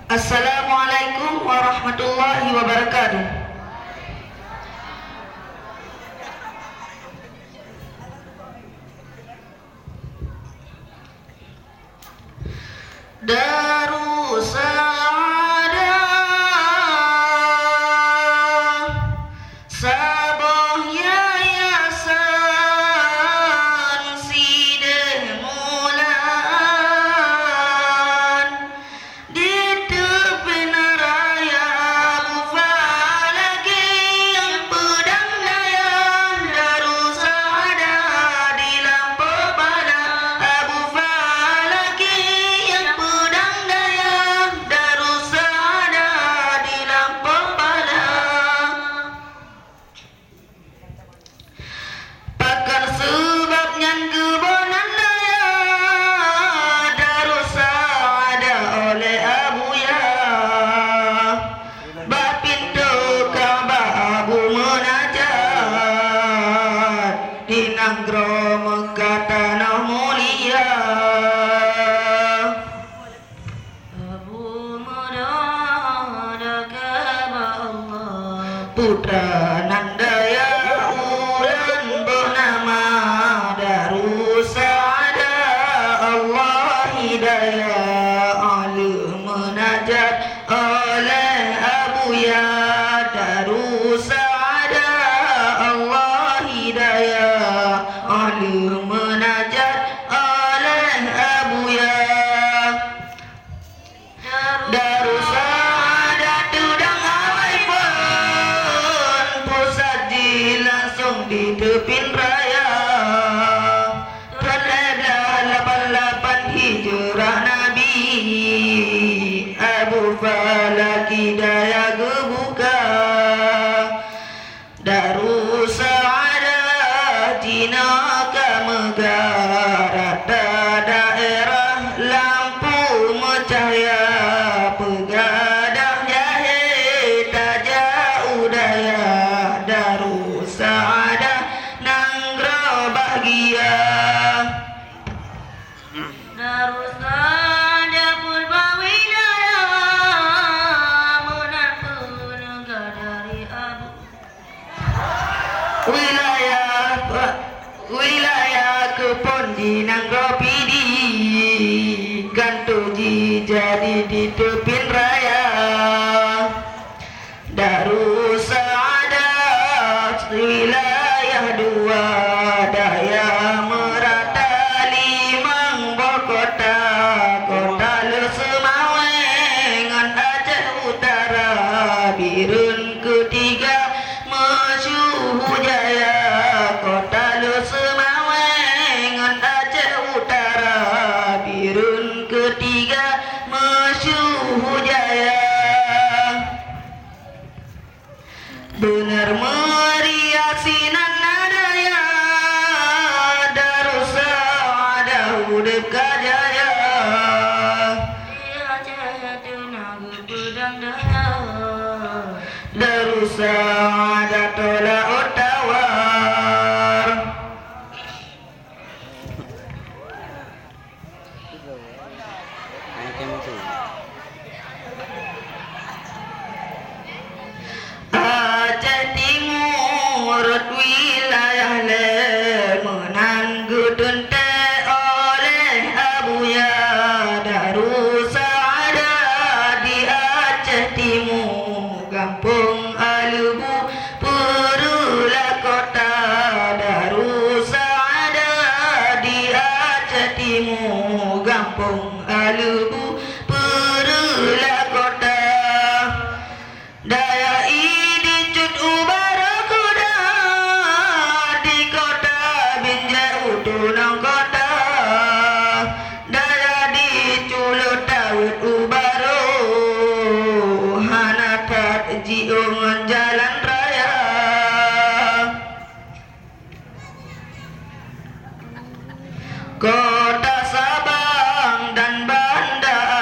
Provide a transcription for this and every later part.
Assalamualaikum warahmatullahi wabarakatuh. Darussa'adah sabah yayasan sideh mulan di tepi neraya bufalaki yang pedang dayah. Darussa'adah di lampau pada Abu Falaki yang pedang dayah. Darussa'adah di lampau pada pakar sebabnya kebonan dayah. Darussa'adah oleh Abu ya bak pintu Ka'bah Abu munajat di negara Mekah tanah mulia. Abu munajat Ka'bah Allah putra nandaya ulan bernama Darussa'adah. Allah hidayah alim munajat oleh Abu ya. Darussa'adah Allah hidayah alim munajat oleh Abu ya. Darussa'adah tudang iPhone pusat ji langsung di tepi raya. Terledah 88 hijrah Nabi Abu Falaki daya gebuka. Darussa'adah Cina Kamegara daerah lampu mencahaya pegadah jahit tak jauh daya. Darussa'adah nanggro bahagia. Darussa'adah purba wilayah menantu negara dari Abu wilayah kepon di nanggro pidi gantuji jadi di tepi raya. Darussa'adah wilayah dua daya merata limang kota kota Lesemawengan Aceh Utara Birun ketiga Masyuh Jaya. Kota Lesemawengan Aceh Utara Birun ketiga Masyuh Jaya. Benar meriah sinan nadaya. Darussa'adah udep kajaya. Darussa'adah tolak tawar. Aceh Timur wilayah lemenan gudun te oleh Abu ya. Darussa'adah di Aceh Timur kampung Lagu Perula kota. Darussa'adah di Aceh Timur kampung Lagu Perula kota. Daya ini cut ubara kuda di kota Binjai utunang kota. Daya di culut Daud ubaro Hana tat jiung jalan raya. Kota Sabang dan Banda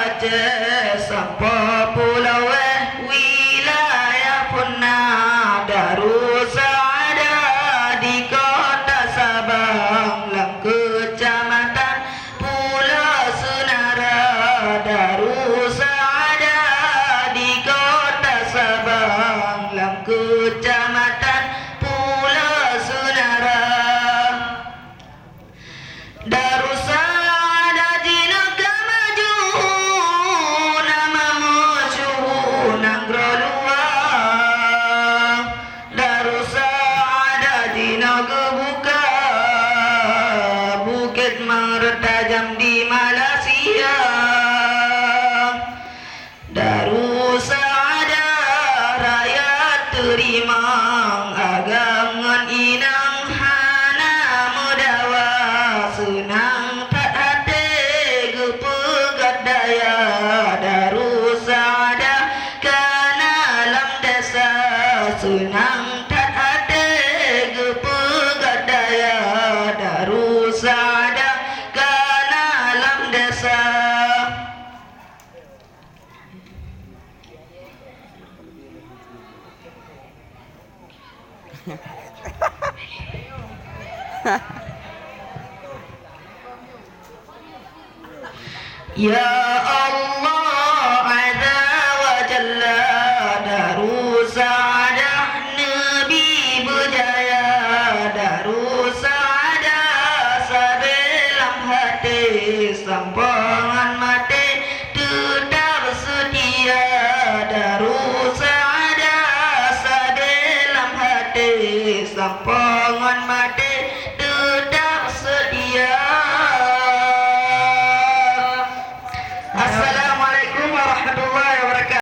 Ya Allah azza wa jalla, darussa'adah Nabi berjaya, darussa'adah sedalam hati sampai